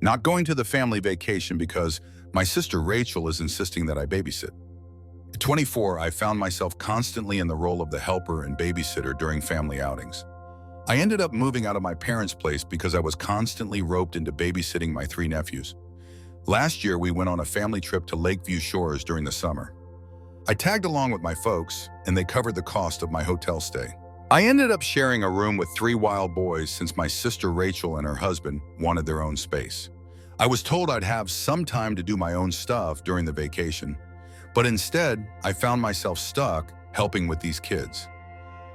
Not going to the family vacation because my sister Rachel is insisting that I babysit. At 24, I found myself constantly in the role of the helper and babysitter during family outings. I ended up moving out of my parents' place because I was constantly roped into babysitting my three nephews. Last year, we went on a family trip to Lakeview Shores during the summer. I tagged along with my folks, and they covered the cost of my hotel stay. I ended up sharing a room with three wild boys since my sister Rachel and her husband wanted their own space. I was told I'd have some time to do my own stuff during the vacation, but instead, I found myself stuck helping with these kids.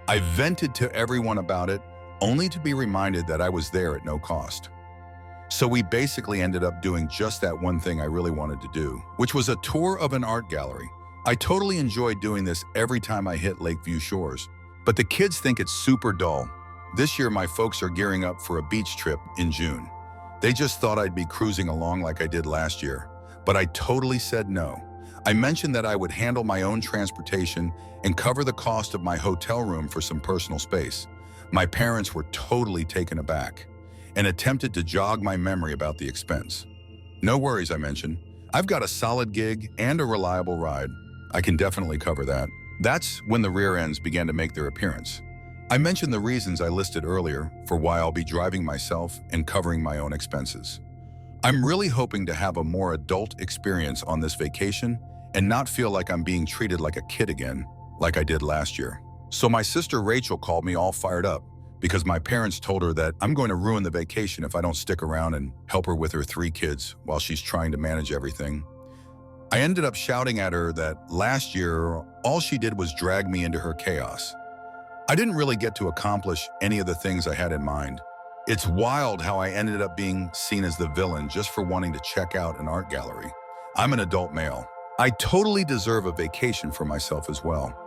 I vented to everyone about it, only to be reminded that I was there at no cost. So we basically ended up doing just that one thing I really wanted to do, which was a tour of an art gallery. I totally enjoyed doing this every time I hit Lakeview Shores, but the kids think it's super dull. This year, my folks are gearing up for a beach trip in June. They just thought I'd be cruising along like I did last year, but I totally said no. I mentioned that I would handle my own transportation and cover the cost of my hotel room for some personal space. My parents were totally taken aback and attempted to jog my memory about the expense. No worries, I mentioned. I've got a solid gig and a reliable ride. I can definitely cover that. That's when the rear ends began to make their appearance. I mentioned the reasons I listed earlier for why I'll be driving myself and covering my own expenses. I'm really hoping to have a more adult experience on this vacation and not feel like I'm being treated like a kid again, like I did last year. So my sister Rachel called me all fired up because my parents told her that I'm going to ruin the vacation if I don't stick around and help her with her three kids while she's trying to manage everything. I ended up shouting at her that last year, all she did was drag me into her chaos. I didn't really get to accomplish any of the things I had in mind. It's wild how I ended up being seen as the villain just for wanting to check out an art gallery. I'm an adult male. I totally deserve a vacation for myself as well.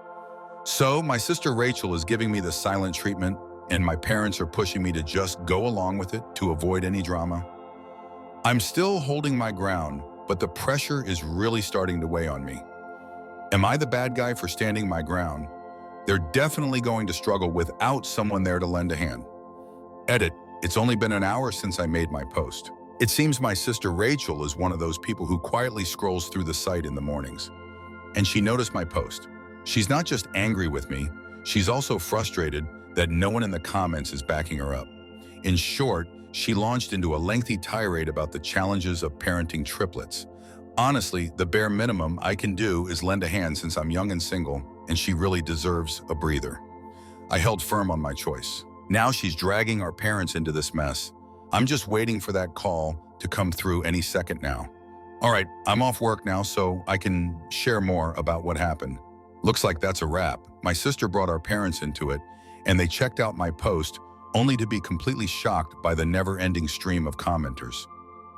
So my sister Rachel is giving me the silent treatment, and my parents are pushing me to just go along with it to avoid any drama. I'm still holding my ground, but the pressure is really starting to weigh on me. Am I the bad guy for standing my ground? They're definitely going to struggle without someone there to lend a hand. Edit. It's only been an hour since I made my post. It seems my sister Rachel is one of those people who quietly scrolls through the site in the mornings. And she noticed my post. She's not just angry with me, she's also frustrated that no one in the comments is backing her up. In short, she launched into a lengthy tirade about the challenges of parenting triplets. Honestly, the bare minimum I can do is lend a hand since I'm young and single, and she really deserves a breather. I held firm on my choice. Now she's dragging our parents into this mess. I'm just waiting for that call to come through any second now. All right, I'm off work now, so I can share more about what happened. Looks like that's a wrap. My sister brought our parents into it, and they checked out my post only to be completely shocked by the never-ending stream of commenters.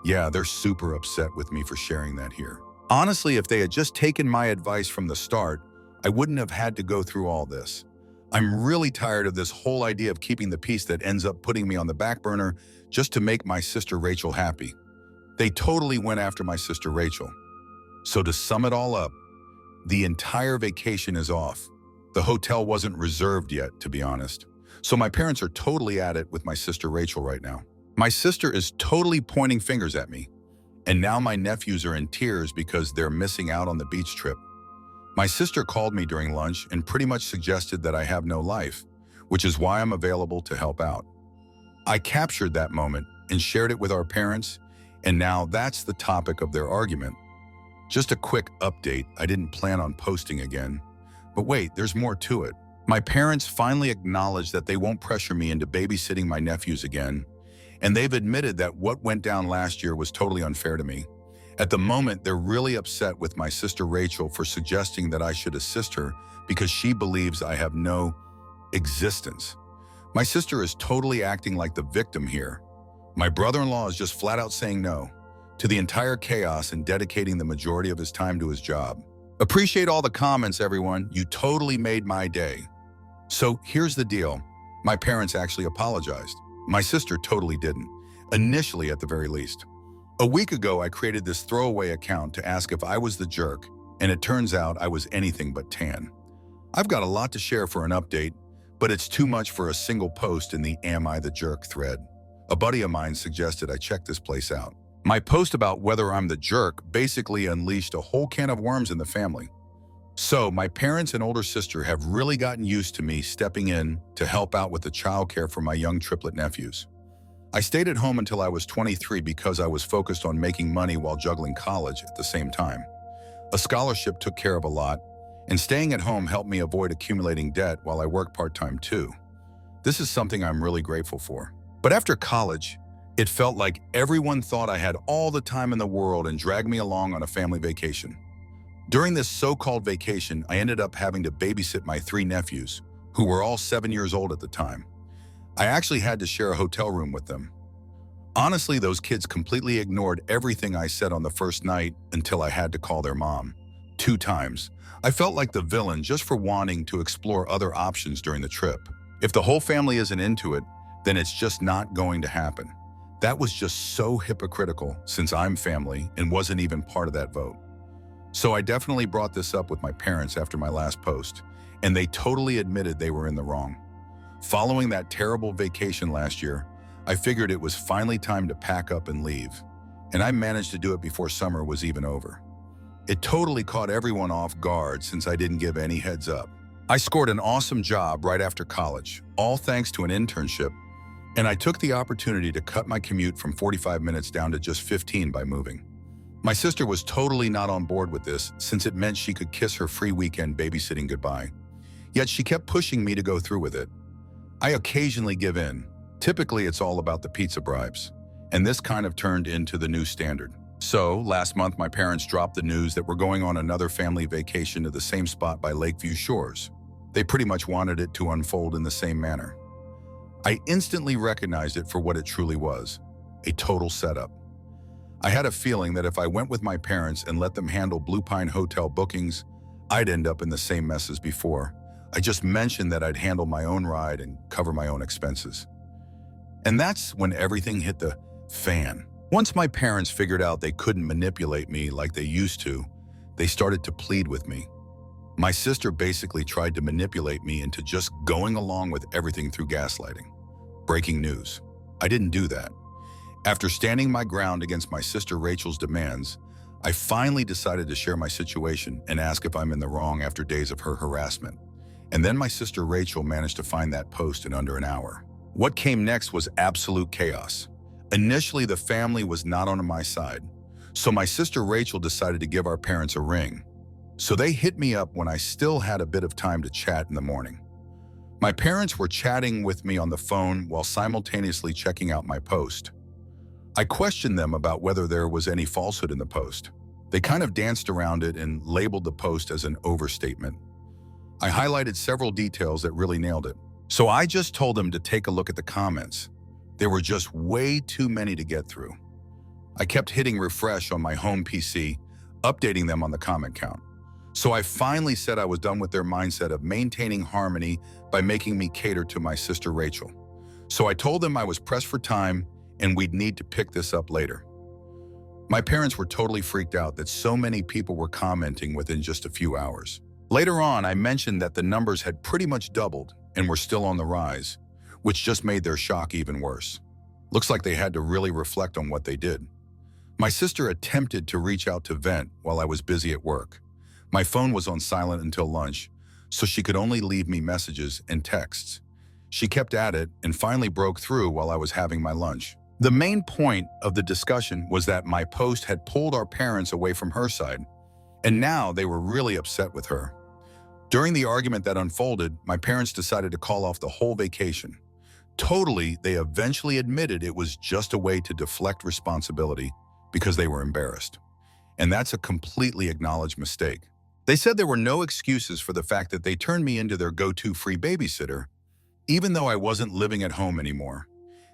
Yeah, they're super upset with me for sharing that here. Honestly, if they had just taken my advice from the start, I wouldn't have had to go through all this. I'm really tired of this whole idea of keeping the peace that ends up putting me on the back burner just to make my sister Rachel happy. They totally went after my sister Rachel. So to sum it all up, the entire vacation is off. The hotel wasn't reserved yet, to be honest. So my parents are totally at it with my sister Rachel right now. My sister is totally pointing fingers at me. And now my nephews are in tears because they're missing out on the beach trip. My sister called me during lunch and pretty much suggested that I have no life, which is why I'm available to help out. I captured that moment and shared it with our parents, and now that's the topic of their argument. Just a quick update, I didn't plan on posting again. But wait, there's more to it. My parents finally acknowledged that they won't pressure me into babysitting my nephews again, and they've admitted that what went down last year was totally unfair to me. At the moment, they're really upset with my sister Rachel for suggesting that I should assist her because she believes I have no existence. My sister is totally acting like the victim here. My brother-in-law is just flat out saying no to the entire chaos and dedicating the majority of his time to his job. Appreciate all the comments, everyone. You totally made my day. So here's the deal. My parents actually apologized. My sister totally didn't, initially at the very least. A week ago, I created this throwaway account to ask if I was the jerk, and it turns out I was anything but tan. I've got a lot to share for an update, but it's too much for a single post in the Am I the Jerk thread. A buddy of mine suggested I check this place out. My post about whether I'm the jerk basically unleashed a whole can of worms in the family. So my parents and older sister have really gotten used to me stepping in to help out with the childcare for my young triplet nephews. I stayed at home until I was 23 because I was focused on making money while juggling college at the same time. A scholarship took care of a lot, and staying at home helped me avoid accumulating debt while I worked part-time too. This is something I'm really grateful for. But after college, it felt like everyone thought I had all the time in the world and dragged me along on a family vacation. During this so-called vacation, I ended up having to babysit my 3 nephews, who were all 7 years old at the time. I actually had to share a hotel room with them. Honestly, those kids completely ignored everything I said on the first night until I had to call their mom. 2 times. I felt like the villain just for wanting to explore other options during the trip. If the whole family isn't into it, then it's just not going to happen. That was just so hypocritical since I'm family and wasn't even part of that vote. So I definitely brought this up with my parents after my last post, and they totally admitted they were in the wrong. Following that terrible vacation last year, I figured it was finally time to pack up and leave, and I managed to do it before summer was even over. It totally caught everyone off guard since I didn't give any heads up. I scored an awesome job right after college, all thanks to an internship, and I took the opportunity to cut my commute from 45 minutes down to just 15 by moving. My sister was totally not on board with this since it meant she could kiss her free weekend babysitting goodbye. Yet she kept pushing me to go through with it. I occasionally give in. Typically, it's all about the pizza bribes, and this kind of turned into the new standard. So, last month, my parents dropped the news that we're going on another family vacation to the same spot by Lakeview Shores. They pretty much wanted it to unfold in the same manner. I instantly recognized it for what it truly was, a total setup. I had a feeling that if I went with my parents and let them handle Blue Pine Hotel bookings, I'd end up in the same mess as before. I just mentioned that I'd handle my own ride and cover my own expenses. And that's when everything hit the fan. Once my parents figured out they couldn't manipulate me like they used to, they started to plead with me. My sister basically tried to manipulate me into just going along with everything through gaslighting. Breaking news. I didn't do that. After standing my ground against my sister Rachel's demands, I finally decided to share my situation and ask if I'm in the wrong after days of her harassment. And then my sister Rachel managed to find that post in under an hour. What came next was absolute chaos. Initially, the family was not on my side, so my sister Rachel decided to give our parents a ring. So they hit me up when I still had a bit of time to chat in the morning. My parents were chatting with me on the phone while simultaneously checking out my post. I questioned them about whether there was any falsehood in the post. They kind of danced around it and labeled the post as an overstatement. I highlighted several details that really nailed it. So I just told them to take a look at the comments. There were just way too many to get through. I kept hitting refresh on my home PC, updating them on the comment count. So I finally said I was done with their mindset of maintaining harmony by making me cater to my sister Rachel. So I told them I was pressed for time and we'd need to pick this up later. My parents were totally freaked out that so many people were commenting within just a few hours. Later on, I mentioned that the numbers had pretty much doubled and were still on the rise, which just made their shock even worse. Looks like they had to really reflect on what they did. My sister attempted to reach out to vent while I was busy at work. My phone was on silent until lunch, so she could only leave me messages and texts. She kept at it and finally broke through while I was having my lunch. The main point of the discussion was that my post had pulled our parents away from her side, and now they were really upset with her. During the argument that unfolded, my parents decided to call off the whole vacation. Totally, they eventually admitted it was just a way to deflect responsibility because they were embarrassed. And that's a completely acknowledged mistake. They said there were no excuses for the fact that they turned me into their go-to free babysitter, even though I wasn't living at home anymore.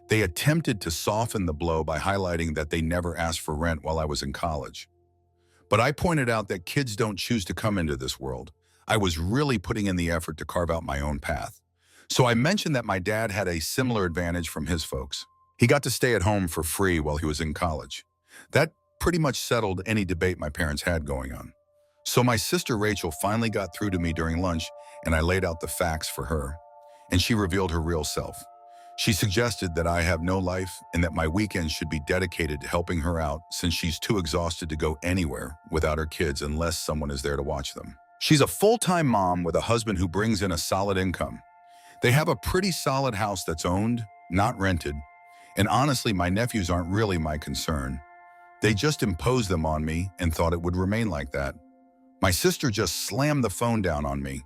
They attempted to soften the blow by highlighting that they never asked for rent while I was in college. But I pointed out that kids don't choose to come into this world. I was really putting in the effort to carve out my own path. So I mentioned that my dad had a similar advantage from his folks. He got to stay at home for free while he was in college. That pretty much settled any debate my parents had going on. So my sister Rachel finally got through to me during lunch, and I laid out the facts for her, and she revealed her real self. She suggested that I have no life and that my weekends should be dedicated to helping her out since she's too exhausted to go anywhere without her kids unless someone is there to watch them. She's a full-time mom with a husband who brings in a solid income. They have a pretty solid house that's owned, not rented, and honestly, my nephews aren't really my concern. They just imposed them on me and thought it would remain like that. My sister just slammed the phone down on me,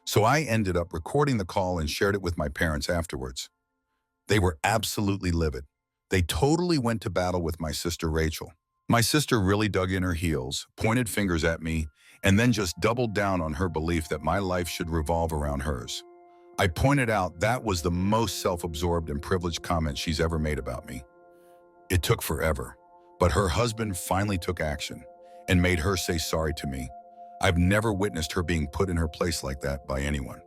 so I ended up recording the call and shared it with my parents afterwards. They were absolutely livid. They totally went to battle with my sister Rachel. My sister really dug in her heels, pointed fingers at me, and then just doubled down on her belief that my life should revolve around hers. I pointed out that was the most self-absorbed and privileged comment she's ever made about me. It took forever, but her husband finally took action and made her say sorry to me. I've never witnessed her being put in her place like that by anyone,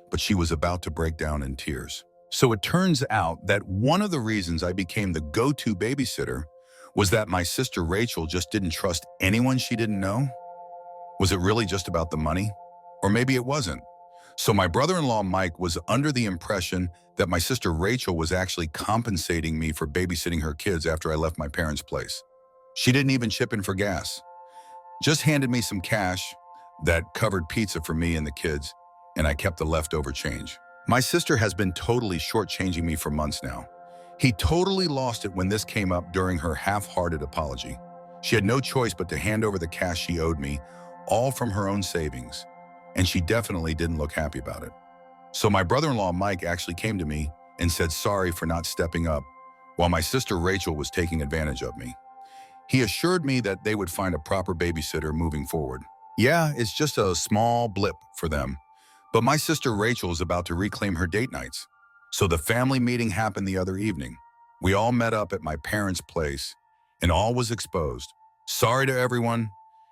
but she was about to break down in tears. So it turns out that one of the reasons I became the go-to babysitter was that my sister Rachel just didn't trust anyone she didn't know. Was it really just about the money? Or maybe it wasn't. So my brother-in-law Mike was under the impression that my sister Rachel was actually compensating me for babysitting her kids after I left my parents' place. She didn't even chip in for gas. Just handed me some cash that covered pizza for me and the kids, and I kept the leftover change. My sister has been totally shortchanging me for months now. He totally lost it when this came up during her half-hearted apology. She had no choice but to hand over the cash she owed me, all from her own savings, and she definitely didn't look happy about it. So my brother-in-law Mike actually came to me and said sorry for not stepping up while my sister Rachel was taking advantage of me. He assured me that they would find a proper babysitter moving forward. Yeah, it's just a small blip for them, but my sister Rachel is about to reclaim her date nights. So the family meeting happened the other evening. We all met up at my parents' place and all was exposed. Sorry to everyone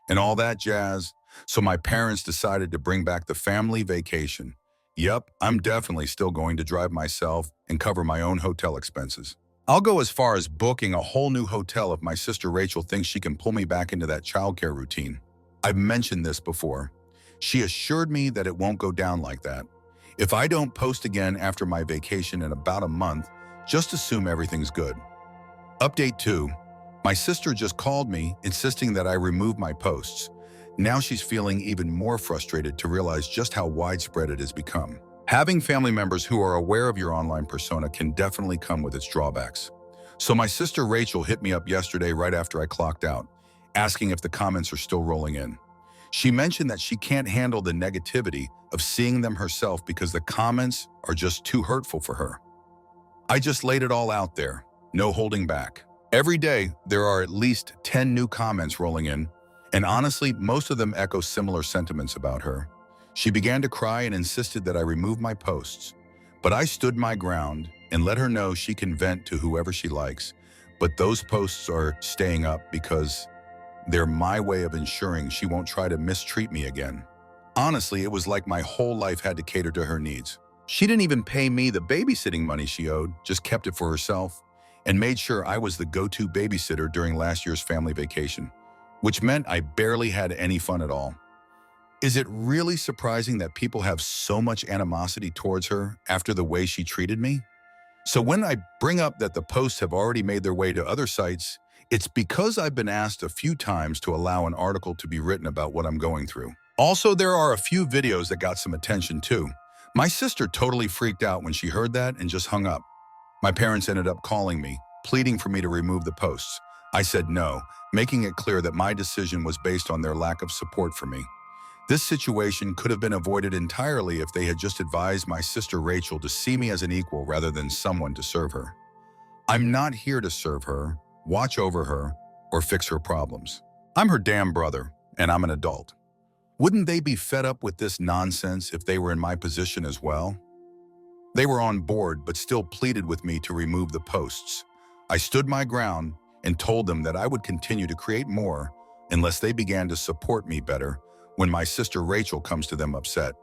and all that jazz. So my parents decided to bring back the family vacation. Yep, I'm definitely still going to drive myself and cover my own hotel expenses. I'll go as far as booking a whole new hotel if my sister Rachel thinks she can pull me back into that childcare routine. I've mentioned this before. She assured me that it won't go down like that. If I don't post again after my vacation in about a month, just assume everything's good. Update 2. My sister just called me, insisting that I remove my posts. Now she's feeling even more frustrated to realize just how widespread it has become. Having family members who are aware of your online persona can definitely come with its drawbacks. So my sister Rachel hit me up yesterday right after I clocked out, asking if the comments are still rolling in. She mentioned that she can't handle the negativity of seeing them herself because the comments are just too hurtful for her. I just laid it all out there, no holding back. Every day, there are at least 10 new comments rolling in, and honestly, most of them echo similar sentiments about her. She began to cry and insisted that I remove my posts, but I stood my ground and let her know she can vent to whoever she likes, but those posts are staying up because they're my way of ensuring she won't try to mistreat me again. Honestly, it was like my whole life had to cater to her needs. She didn't even pay me the babysitting money she owed, just kept it for herself, and made sure I was the go-to babysitter during last year's family vacation, which meant I barely had any fun at all. Is it really surprising that people have so much animosity towards her after the way she treated me? So when I bring up that the posts have already made their way to other sites, it's because I've been asked a few times to allow an article to be written about what I'm going through. Also, there are a few videos that got some attention too. My sister totally freaked out when she heard that and just hung up. My parents ended up calling me, pleading for me to remove the posts. I said no, making it clear that my decision was based on their lack of support for me. This situation could have been avoided entirely if they had just advised my sister Rachel to see me as an equal rather than someone to serve her. I'm not here to serve her, watch over her, or fix her problems. I'm her damn brother, and I'm an adult. Wouldn't they be fed up with this nonsense if they were in my position as well? They were on board but still pleaded with me to remove the posts. I stood my ground and told them that I would continue to create more unless they began to support me better when my sister Rachel comes to them upset.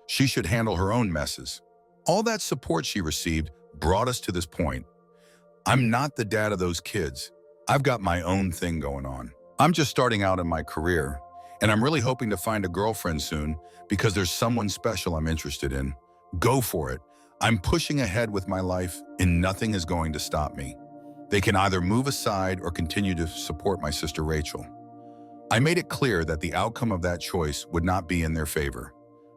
She should handle her own messes. All that support she received brought us to this point. I'm not the dad of those kids. I've got my own thing going on. I'm just starting out in my career, and I'm really hoping to find a girlfriend soon because there's someone special I'm interested in. Go for it. I'm pushing ahead with my life and nothing is going to stop me. They can either move aside or continue to support my sister Rachel. I made it clear that the outcome of that choice would not be in their favor.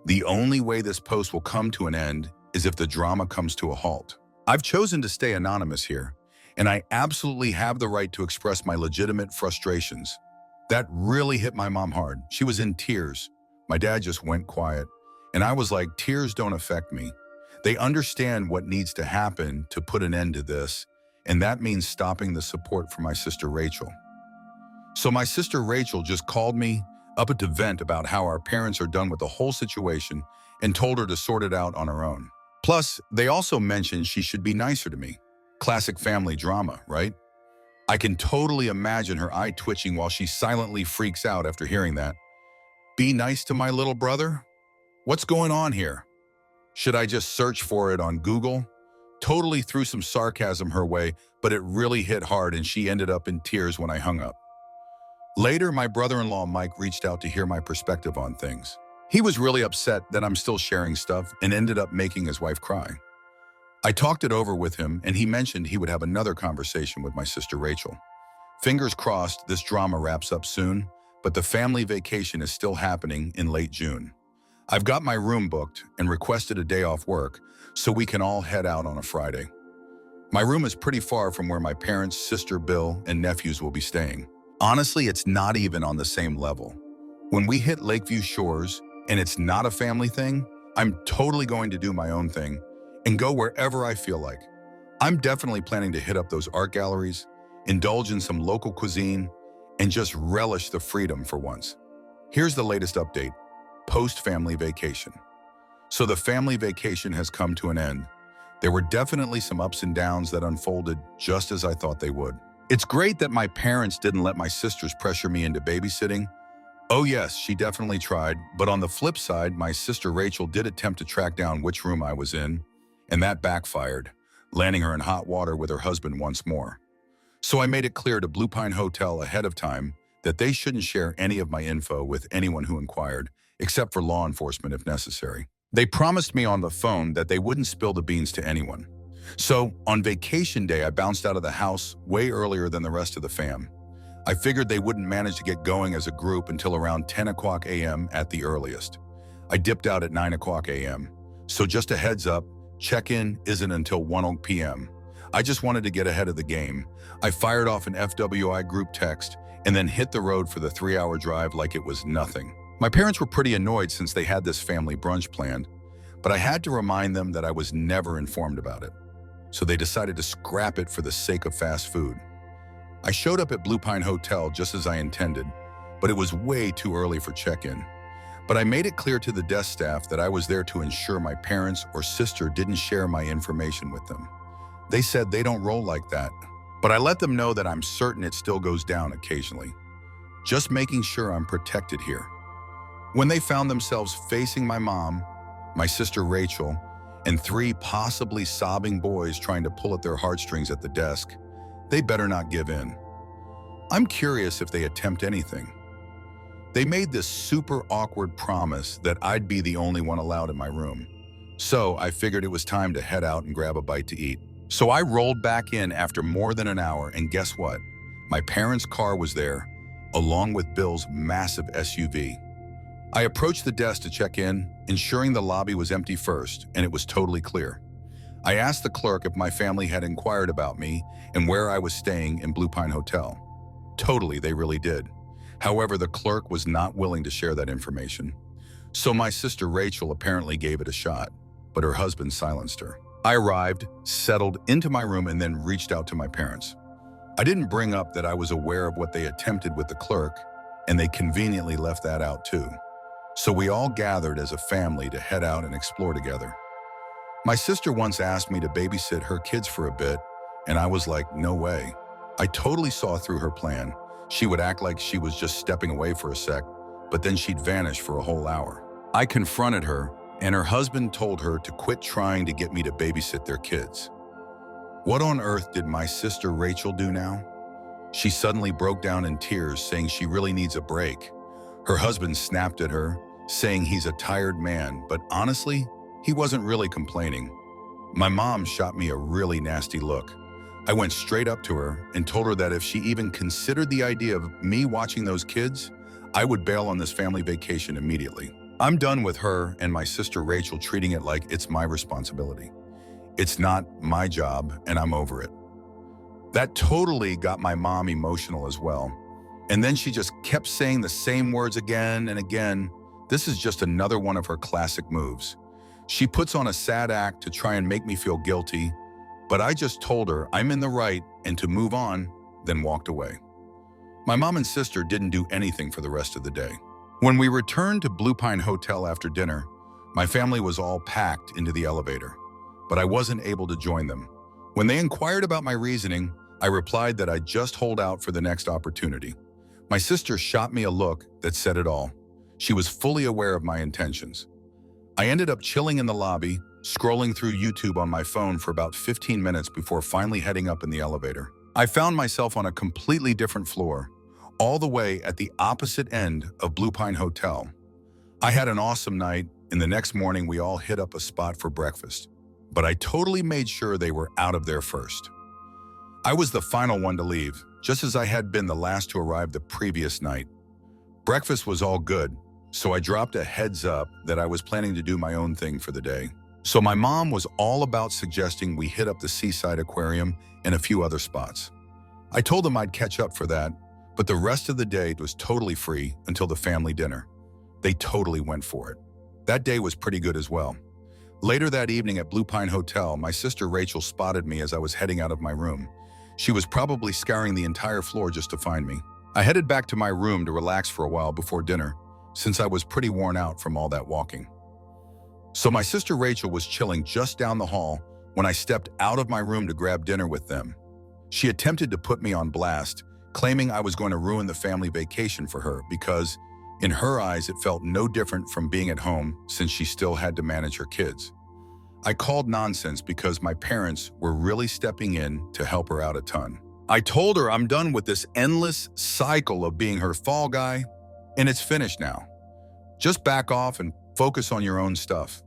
The only way this post will come to an end is if the drama comes to a halt. I've chosen to stay anonymous here, and I absolutely have the right to express my legitimate frustrations. That really hit my mom hard. She was in tears. My dad just went quiet, and I was like, tears don't affect me. They understand what needs to happen to put an end to this, and that means stopping the support for my sister Rachel. So my sister Rachel just called me up to vent about how our parents are done with the whole situation and told her to sort it out on her own. Plus, they also mentioned she should be nicer to me. Classic family drama, right? I can totally imagine her eye twitching while she silently freaks out after hearing that. Be nice to my little brother? What's going on here? Should I just search for it on Google? Totally threw some sarcasm her way, but it really hit hard and she ended up in tears when I hung up. Later, my brother-in-law Mike reached out to hear my perspective on things. He was really upset that I'm still sharing stuff and ended up making his wife cry. I talked it over with him and he mentioned he would have another conversation with my sister Rachel. Fingers crossed this drama wraps up soon, but the family vacation is still happening in late June. I've got my room booked and requested a day off work so we can all head out on a Friday. My room is pretty far from where my parents, sister Bill, and nephews will be staying. Honestly, it's not even on the same level. When we hit Lakeview Shores and it's not a family thing, I'm totally going to do my own thing and go wherever I feel like. I'm definitely planning to hit up those art galleries, indulge in some local cuisine, and just relish the freedom for once. Here's the latest update, post-family vacation. So the family vacation has come to an end. There were definitely some ups and downs that unfolded just as I thought they would. It's great that my parents didn't let my sisters pressure me into babysitting. Oh yes, she definitely tried, but on the flip side, my sister Rachel did attempt to track down which room I was in, and that backfired, landing her in hot water with her husband once more. So I made it clear to Blue Pine Hotel ahead of time that they shouldn't share any of my info with anyone who inquired, except for law enforcement if necessary. They promised me on the phone that they wouldn't spill the beans to anyone. So on vacation day, I bounced out of the house way earlier than the rest of the fam. I figured they wouldn't manage to get going as a group until around 10 o'clock a.m. at the earliest. I dipped out at 9 o'clock a.m. So just a heads up, check-in isn't until 1 p.m. I just wanted to get ahead of the game. I fired off an FWI group text and then hit the road for the 3-hour drive like it was nothing. My parents were pretty annoyed since they had this family brunch planned, but I had to remind them that I was never informed about it. So they decided to scrap it for the sake of fast food. I showed up at Blue Pine Hotel just as I intended, but it was way too early for check-in. But I made it clear to the desk staff that I was there to ensure my parents or sister didn't share my information with them. They said they don't roll like that, but I let them know that I'm certain it still goes down occasionally. Just making sure I'm protected here. When they found themselves facing my mom, my sister Rachel, and 3 possibly sobbing boys trying to pull at their heartstrings at the desk, they better not give in. I'm curious if they attempt anything. They made this super awkward promise that I'd be the only one allowed in my room. So I figured it was time to head out and grab a bite to eat. So I rolled back in after more than an hour, and guess what? My parents' car was there, along with Bill's massive SUV. I approached the desk to check in, ensuring the lobby was empty first, and it was totally clear. I asked the clerk if my family had inquired about me and where I was staying in Blue Pine Hotel. Totally, they really did. However, the clerk was not willing to share that information. So my sister Rachel apparently gave it a shot, but her husband silenced her. I arrived, settled into my room, and then reached out to my parents. I didn't bring up that I was aware of what they attempted with the clerk, and they conveniently left that out too. So we all gathered as a family to head out and explore together. My sister once asked me to babysit her kids for a bit, and I was like, no way. I totally saw through her plan. She would act like she was just stepping away for a sec, but then she'd vanish for a whole hour. I confronted her, and her husband told her to quit trying to get me to babysit their kids. What on earth did my sister Rachel do now? She suddenly broke down in tears, saying she really needs a break. Her husband snapped at her, saying he's a tired man, but honestly, he wasn't really complaining. My mom shot me a really nasty look. I went straight up to her and told her that if she even considered the idea of me watching those kids, I would bail on this family vacation immediately. I'm done with her and my sister Rachel treating it like it's my responsibility. It's not my job, and I'm over it. That totally got my mom emotional as well. And then she just kept saying the same words again and again. This is just another one of her classic moves. She puts on a sad act to try and make me feel guilty, but I just told her I'm in the right and to move on, then walked away. My mom and sister didn't do anything for the rest of the day. When we returned to Blue Pine Hotel after dinner, my family was all packed into the elevator, but I wasn't able to join them. When they inquired about my reasoning, I replied that I'd just hold out for the next opportunity. My sister shot me a look that said it all. She was fully aware of my intentions. I ended up chilling in the lobby, scrolling through YouTube on my phone for about 15 minutes before finally heading up in the elevator. I found myself on a completely different floor, all the way at the opposite end of Blue Pine Hotel. I had an awesome night, and the next morning we all hit up a spot for breakfast. But I totally made sure they were out of there first. I was the final one to leave, just as I had been the last to arrive the previous night. Breakfast was all good, so I dropped a heads up that I was planning to do my own thing for the day. So my mom was all about suggesting we hit up the Seaside Aquarium and a few other spots. I told them I'd catch up for that, but the rest of the day was totally free until the family dinner. They totally went for it. That day was pretty good as well. Later that evening at Blue Pine Hotel, my sister Rachel spotted me as I was heading out of my room. She was probably scouring the entire floor just to find me. I headed back to my room to relax for a while before dinner, since I was pretty worn out from all that walking. So my sister Rachel was chilling just down the hall when I stepped out of my room to grab dinner with them. She attempted to put me on blast, claiming I was going to ruin the family vacation for her because, in her eyes, it felt no different from being at home since she still had to manage her kids. I called nonsense because my parents were really stepping in to help her out a ton. I told her I'm done with this endless cycle of being her fall guy, and it's finished now. Just back off and focus on your own stuff.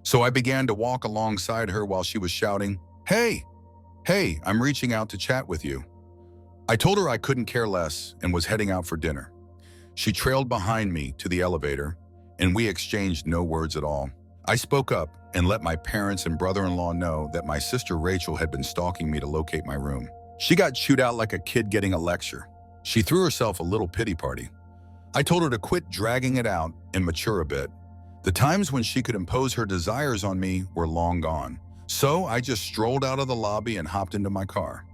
So I began to walk alongside her while she was shouting, "Hey, I'm reaching out to chat with you." I told her I couldn't care less and was heading out for dinner. She trailed behind me to the elevator, and we exchanged no words at all. I spoke up and let my parents and brother-in-law know that my sister Rachel had been stalking me to locate my room. She got chewed out like a kid getting a lecture. She threw herself a little pity party. I told her to quit dragging it out and mature a bit. The times when she could impose her desires on me were long gone. So I just strolled out of the lobby and hopped into my car.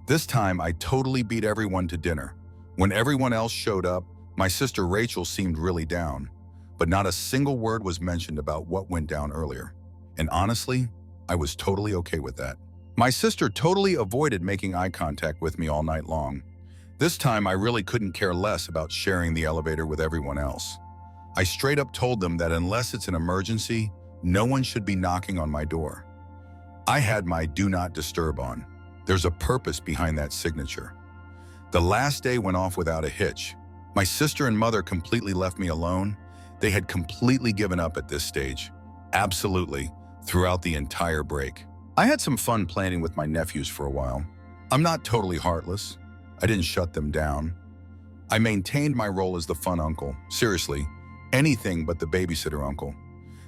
This time I totally beat everyone to dinner. When everyone else showed up, my sister Rachel seemed really down, but not a single word was mentioned about what went down earlier. And honestly, I was totally okay with that. My sister totally avoided making eye contact with me all night long. This time I really couldn't care less about sharing the elevator with everyone else. I straight up told them that unless it's an emergency, no one should be knocking on my door. I had my do not disturb on. There's a purpose behind that signature. The last day went off without a hitch. My sister and mother completely left me alone. They had completely given up at this stage. Absolutely, throughout the entire break. I had some fun planning with my nephews for a while. I'm not totally heartless. I didn't shut them down. I maintained my role as the fun uncle. Seriously, anything but the babysitter uncle.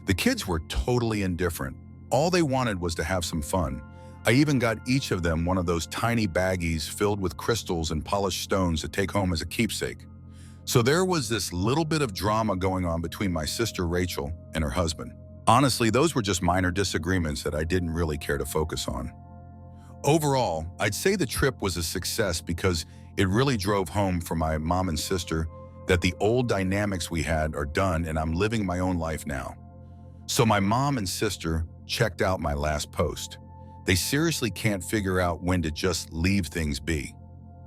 The kids were totally indifferent. All they wanted was to have some fun. I even got each of them one of those tiny baggies filled with crystals and polished stones to take home as a keepsake. So there was this little bit of drama going on between my sister Rachel and her husband. Honestly, those were just minor disagreements that I didn't really care to focus on. Overall, I'd say the trip was a success because it really drove home for my mom and sister that the old dynamics we had are done and I'm living my own life now. So my mom and sister checked out my last post. They seriously can't figure out when to just leave things be.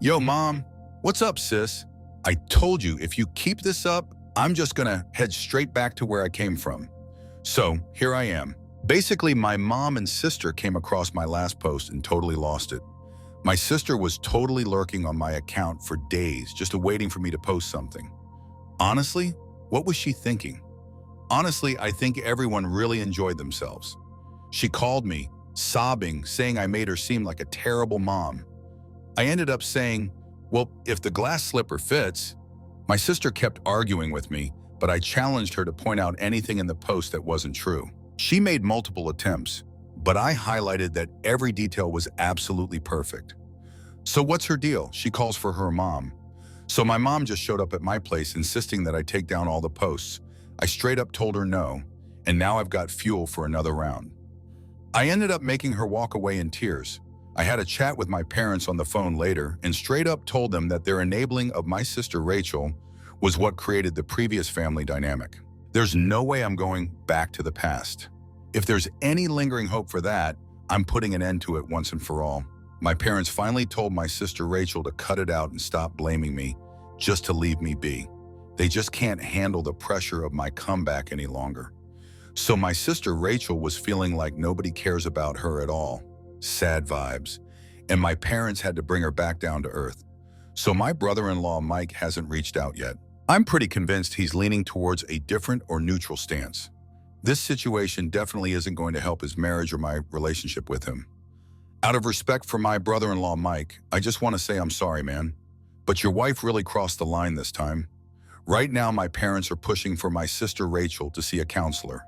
Yo, mom, what's up, sis? I told you if you keep this up, I'm just gonna head straight back to where I came from. So here I am. Basically, my mom and sister came across my last post and totally lost it. My sister was totally lurking on my account for days, just waiting for me to post something. Honestly, what was she thinking? Honestly, I think everyone really enjoyed themselves. She called me, sobbing, saying I made her seem like a terrible mom. I ended up saying, well, if the glass slipper fits. My sister kept arguing with me, but I challenged her to point out anything in the post that wasn't true. She made multiple attempts, but I highlighted that every detail was absolutely perfect. So what's her deal? She calls for her mom. So my mom just showed up at my place insisting that I take down all the posts. I straight up told her no, and now I've got fuel for another round. I ended up making her walk away in tears. I had a chat with my parents on the phone later and straight up told them that their enabling of my sister Rachel was what created the previous family dynamic. There's no way I'm going back to the past. If there's any lingering hope for that, I'm putting an end to it once and for all. My parents finally told my sister Rachel to cut it out and stop blaming me, just to leave me be. They just can't handle the pressure of my comeback any longer. So my sister Rachel was feeling like nobody cares about her at all. Sad vibes. And my parents had to bring her back down to earth. So my brother-in-law Mike hasn't reached out yet. I'm pretty convinced he's leaning towards a different or neutral stance. This situation definitely isn't going to help his marriage or my relationship with him. Out of respect for my brother-in-law Mike, I just want to say I'm sorry, man. But your wife really crossed the line this time. Right now, my parents are pushing for my sister Rachel to see a counselor.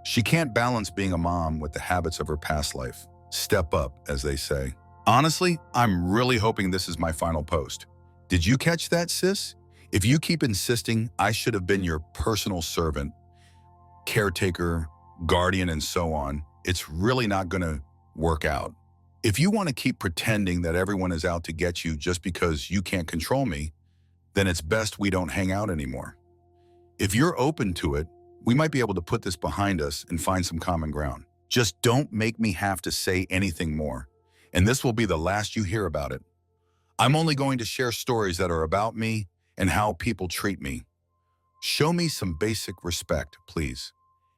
She can't balance being a mom with the habits of her past life. Step up, as they say. Honestly, I'm really hoping this is my final post. Did you catch that, sis? If you keep insisting I should have been your personal servant, caretaker, guardian, and so on, it's really not going to work out. If you want to keep pretending that everyone is out to get you just because you can't control me, then it's best we don't hang out anymore. If you're open to it, we might be able to put this behind us and find some common ground. Just don't make me have to say anything more, and this will be the last you hear about it. I'm only going to share stories that are about me and how people treat me. Show me some basic respect, please,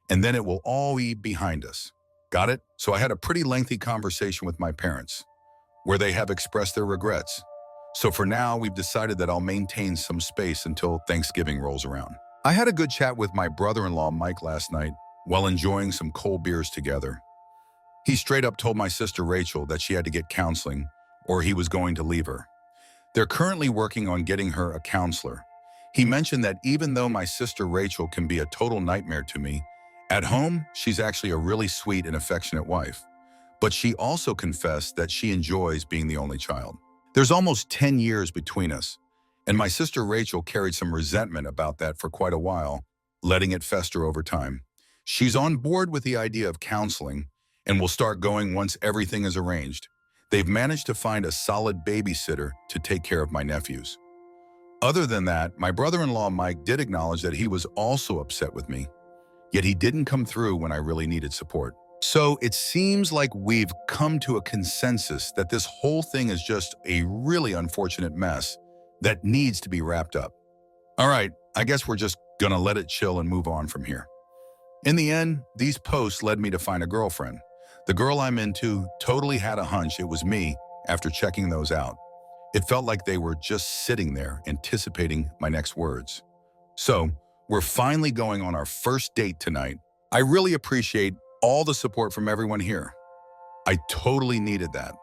and then it will all be behind us. Got it? So I had a pretty lengthy conversation with my parents, where they have expressed their regrets. So for now, we've decided that I'll maintain some space until Thanksgiving rolls around. I had a good chat with my brother-in-law Mike last night while enjoying some cold beers together. He straight up told my sister Rachel that she had to get counseling or he was going to leave her. They're currently working on getting her a counselor. He mentioned that even though my sister Rachel can be a total nightmare to me, at home, she's actually a really sweet and affectionate wife. But she also confessed that she enjoys being the only child. There's almost 10 years between us, and my sister Rachel carried some resentment about that for quite a while, letting it fester over time. She's on board with the idea of counseling and will start going once everything is arranged. They've managed to find a solid babysitter to take care of my nephews. Other than that, my brother-in-law Mike did acknowledge that he was also upset with me, yet he didn't come through when I really needed support. So it seems like we've come to a consensus that this whole thing is just a really unfortunate mess that needs to be wrapped up. All right, I guess we're just gonna let it chill and move on from here. In the end, these posts led me to find a girlfriend. The girl I'm into totally had a hunch it was me after checking those out. It felt like they were just sitting there anticipating my next words. So, we're finally going on our first date tonight. I really appreciate all the support from everyone here. I totally needed that.